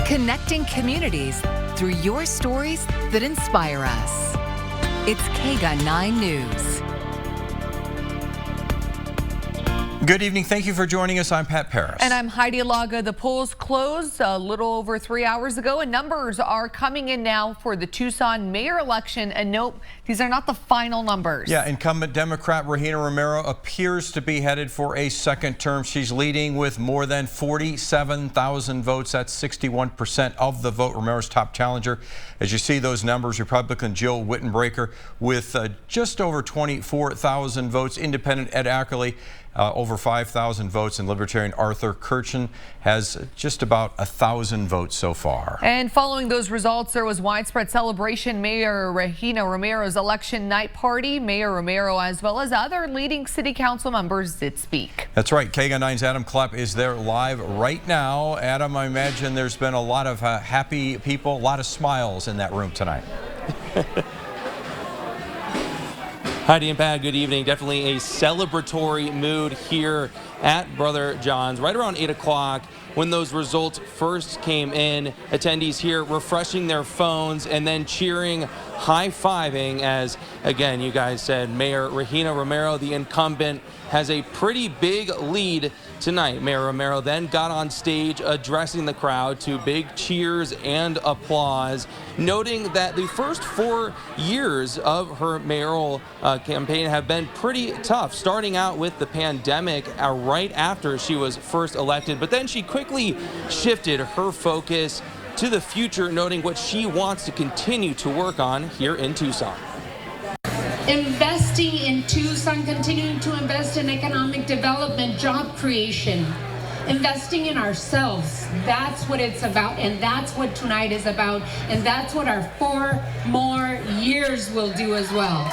Connecting communities through your stories that inspire us. It's KGUN 9 News. Good evening. Thank you for joining us. I'm Pat Paris. And I'm Heidi Laga. The polls closed a little over 3 hours ago, and numbers are coming in now for the Tucson mayor election. And nope, these are not the final numbers. Yeah, incumbent Democrat Regina Romero appears to be headed for a second term. She's leading with more than 47,000 votes. That's 61% of the vote. Romero's top challenger. As you see those numbers, Republican Jill Wittenbreaker with just over 24,000 votes. Independent Ed Ackerley over 5,000 votes, and Libertarian Arthur Kirchen has just about 1,000 votes so far. And following those results, there was widespread celebration. Mayor Regina Romero's election night party. Mayor Romero, as well as other leading city council members, did speak. That's right. KGUN 9's Adam Klepp is there live right now. Adam, I imagine there's been a lot of happy people, a lot of smiles in that room tonight. Heidi and Pat, good evening. Definitely a celebratory mood here at Brother John's. Right around 8 o'clock, when those results first came in, attendees here refreshing their phones and then cheering, high-fiving as, again, you guys said, Mayor Regina Romero, the incumbent, has a pretty big lead tonight. Mayor Romero then got on stage addressing the crowd to big cheers and applause, noting that the first 4 years of her mayoral campaign have been pretty tough, starting out with the pandemic right after she was first elected, but then she quickly shifted her focus to the future, noting what she wants to continue to work on here in Tucson. Investing in Tucson, continuing to invest in economic development, job creation, investing in ourselves. That's what it's about, and that's what tonight is about, and that's what our 4 more years will do as well.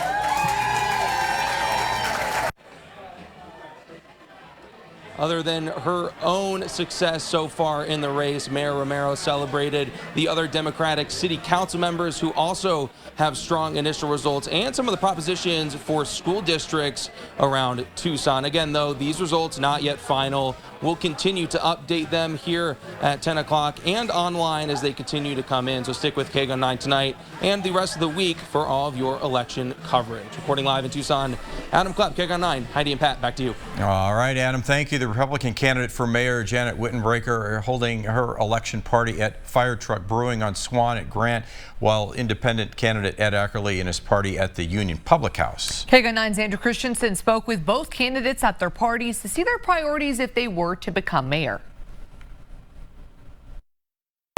Other than her own success so far in the race, Mayor Romero celebrated the other Democratic city council members who also have strong initial results and some of the propositions for school districts around Tucson. Again, though, these results not yet final. We'll continue to update them here at 10 o'clock and online as they continue to come in. So stick with KGUN 9 tonight and the rest of the week for all of your election coverage. Reporting live in Tucson, Adam Klepp, KGUN 9. Heidi and Pat, back to you. All right, Adam, thank you. The Republican candidate for mayor, Janet Wittenbreaker, holding her election party at Fire Truck Brewing on Swan at Grant, while independent candidate Ed Ackerley and his party at the Union Public House. KGUN 9's Andrew Christensen spoke with both candidates at their parties to see their priorities if they were to become mayor.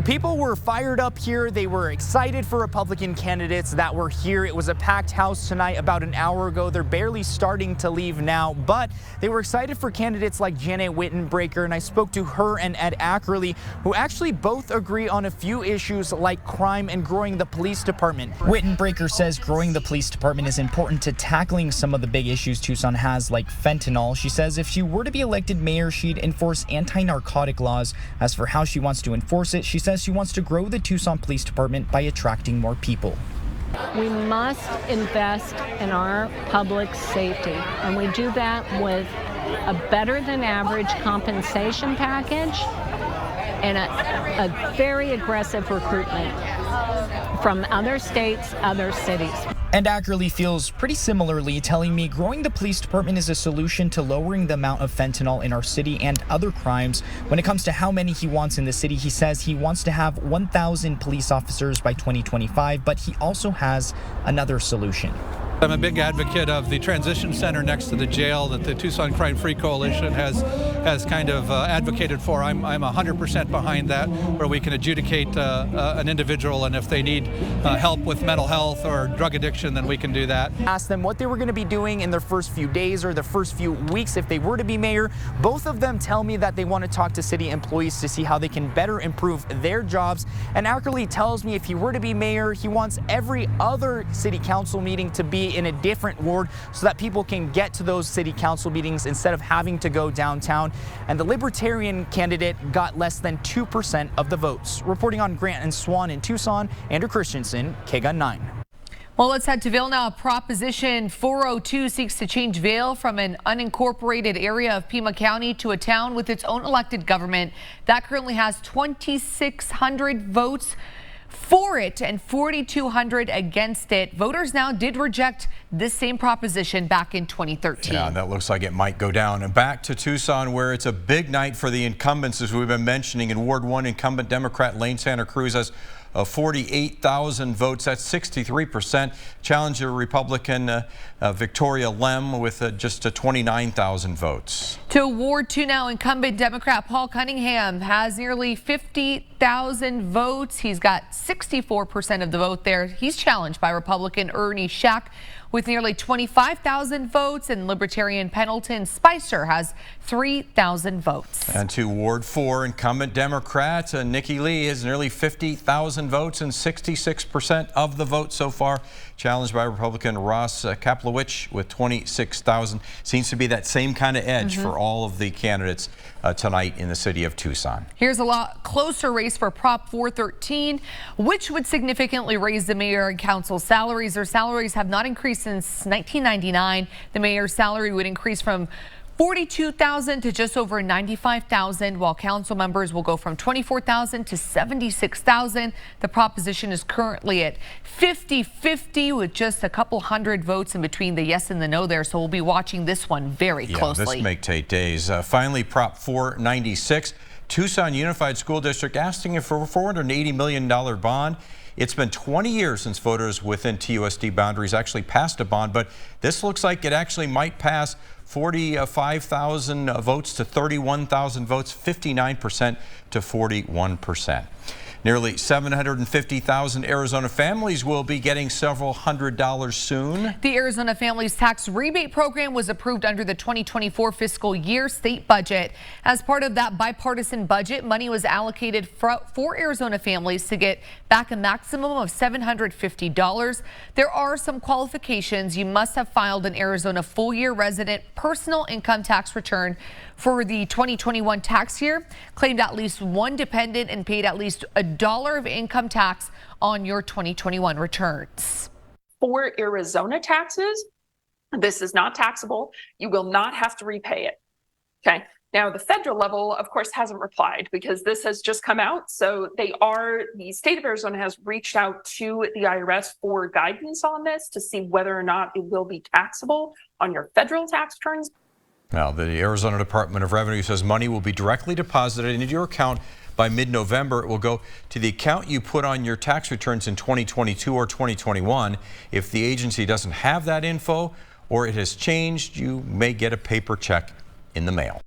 People were fired up here. They were excited for Republican candidates that were here. It was a packed house tonight about an hour ago. They're barely starting to leave now, but they were excited for candidates like Janet Wittenbreaker, and I spoke to her and Ed Ackerley, who actually both agree on a few issues like crime and growing the police department. Wittenbreaker says growing the police department is important to tackling some of the big issues Tucson has, like fentanyl. She says if she were to be elected mayor, she'd enforce anti-narcotic laws. As for how she wants to enforce it, she says she wants to grow the Tucson Police Department by attracting more people. We must invest in our public safety, and we do that with a better than average compensation package and a very aggressive recruitment from other states, other cities. And Ackerley feels pretty similarly, telling me growing the police department is a solution to lowering the amount of fentanyl in our city and other crimes. When it comes to how many he wants in the city, he says he wants to have 1,000 police officers by 2025, but he also has another solution. I'm a big advocate of the transition center next to the jail that the Tucson Crime Free Coalition has kind of advocated for. I'm 100% behind that, where we can adjudicate an individual, and if they need help with mental health or drug addiction, then we can do that. Asked them what they were going to be doing in their first few days or the first few weeks if they were to be mayor. Both of them tell me that they want to talk to city employees to see how they can better improve their jobs. And Ackerley tells me if he were to be mayor, he wants every other city council meeting to be in a different ward so that people can get to those city council meetings instead of having to go downtown. And the Libertarian candidate got less than 2% of the votes. Reporting on Grant and Swan in Tucson, Andrew Christensen, KGUN 9. Well, let's head to Vail now. Proposition 402 seeks to change Vail from an unincorporated area of Pima County to a town with its own elected government. That currently has 2,600 votes for it and 4,200 against it. Voters now did reject this same proposition back in 2013. Yeah, that looks like it might go down. And back to Tucson, where it's a big night for the incumbents, as we've been mentioning. In Ward 1, incumbent Democrat Lane Santa Cruz has 48,000 votes. That's 63%. Challenger Republican Victoria Lem with just 29,000 votes. To Ward 2 now, incumbent Democrat Paul Cunningham has nearly 50,000 votes. He's got 64% of the vote there. He's challenged by Republican Ernie Schack with nearly 25,000 votes, and Libertarian Pendleton Spicer has 3,000 votes. And to Ward 4, incumbent Democrat Nikki Lee has nearly 50,000 votes and 66% of the vote so far. Challenged by Republican Ross Kaplowitz with 26,000. Seems to be that same kind of edge for all of the candidates tonight in the city of Tucson. Here's a lot closer race for Prop 413, which would significantly raise the mayor and council salaries. Their salaries have not increased since 1999. The mayor's salary would increase from $42,000 to just over $95,000, while council members will go from $24,000 to $76,000. The proposition is currently at 50-50 with just a couple hundred votes in between the yes and the no there. So we'll be watching this one very closely. This may take days. Finally, Prop 496, Tucson Unified School District asking for a $480 million bond. It's been 20 years since voters within TUSD boundaries actually passed a bond, but this looks like it actually might pass. 45,000 votes to 31,000 votes, 59% to 41%. Nearly 750,000 Arizona families will be getting several $100s soon. The Arizona Families Tax Rebate Program was approved under the 2024 fiscal year state budget. As part of that bipartisan budget, money was allocated for Arizona families to get back a maximum of $750. There are some qualifications. You must have filed an Arizona full-year resident personal income tax return for the 2021 tax year, claimed at least one dependent, and paid at least $1 of income tax on your 2021 returns. For Arizona taxes, this is not taxable. You will not have to repay it. Okay. Now, the federal level, of course, hasn't replied because this has just come out. So the state of Arizona has reached out to the IRS for guidance on this to see whether or not it will be taxable on your federal tax returns. Now, the Arizona Department of Revenue says money will be directly deposited into your account by mid-November. It will go to the account you put on your tax returns in 2022 or 2021. If the agency doesn't have that info or it has changed, you may get a paper check in the mail.